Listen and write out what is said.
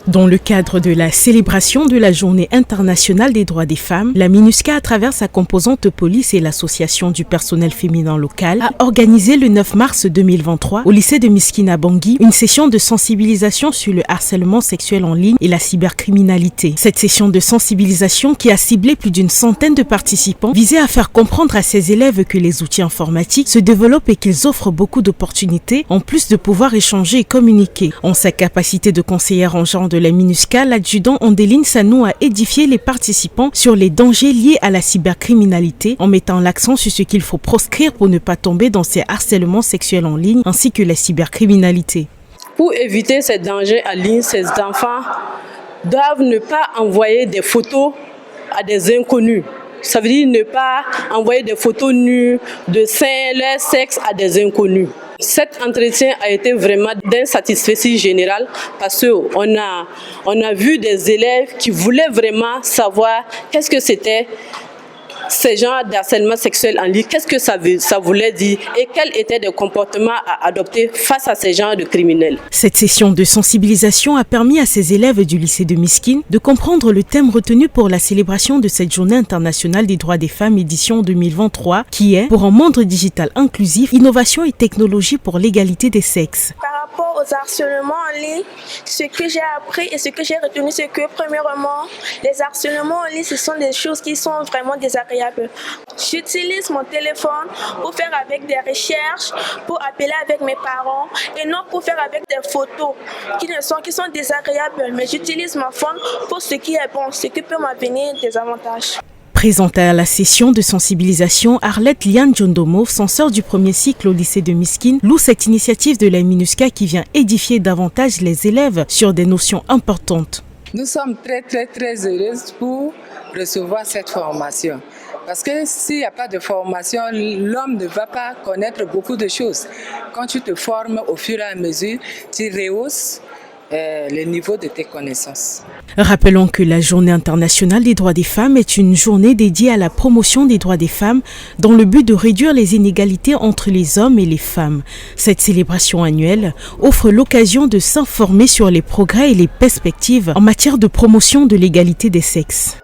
Dans le cadre de la célébration de la Journée internationale des droits des femmes, la MINUSCA, à travers sa composante police et l'association du personnel féminin local, a organisé le 9 mars 2023 au lycée de Miskine à Bangui une session de sensibilisation sur le harcèlement sexuel en ligne et la cybercriminalité. Cette session de sensibilisation, qui a ciblé plus d'une centaine de participants, visait à faire comprendre à ces élèves que les outils informatiques se développent et qu'ils offrent beaucoup d'opportunités, en plus de pouvoir échanger et communiquer. En sa capacité de conseillère en genre de la MINUSCA, l'adjudant Andeline Sanou a édifié les participants sur les dangers liés à la cybercriminalité en mettant l'accent sur ce qu'il faut proscrire pour ne pas tomber dans ces harcèlements sexuels en ligne ainsi que la cybercriminalité. Pour éviter ces dangers en ligne, ces enfants doivent ne pas envoyer des photos à des inconnus. Ça veut dire ne pas envoyer des photos nues de seins, leur sexe à des inconnus. Cet entretien a été vraiment d'un satisfait général parce qu'on a vu des élèves qui voulaient vraiment savoir qu'est-ce que c'était ces genres d'harcèlement sexuel en ligne, qu'est-ce que ça voulait dire et quels étaient les comportements à adopter face à ces genres de criminels. Cette session de sensibilisation a permis à ces élèves du lycée de Miskine de comprendre le thème retenu pour la célébration de cette Journée internationale des droits des femmes édition 2023 qui est pour un monde digital inclusif, innovation et technologie pour l'égalité des sexes. Par rapport aux harcèlements en ligne, ce que j'ai appris et ce que j'ai retenu, c'est que premièrement, les harcèlements en ligne, ce sont des choses qui sont vraiment désagréables. J'utilise mon téléphone pour faire avec des recherches, pour appeler avec mes parents et non pour faire avec des photos qui sont désagréables. Mais j'utilise ma phone pour ce qui est bon, ce qui peut m'amener des avantages. Présentée à la session de sensibilisation, Arlette Liane Djondomo, censeur du premier cycle au lycée de Miskine, loue cette initiative de la MINUSCA qui vient édifier davantage les élèves sur des notions importantes. Nous sommes très heureuses pour recevoir cette formation. Parce que s'il n'y a pas de formation, l'homme ne va pas connaître beaucoup de choses. Quand tu te formes au fur et à mesure, tu rehausses le niveau de tes connaissances. Rappelons que la Journée internationale des droits des femmes est une journée dédiée à la promotion des droits des femmes dans le but de réduire les inégalités entre les hommes et les femmes. Cette célébration annuelle offre l'occasion de s'informer sur les progrès et les perspectives en matière de promotion de l'égalité des sexes.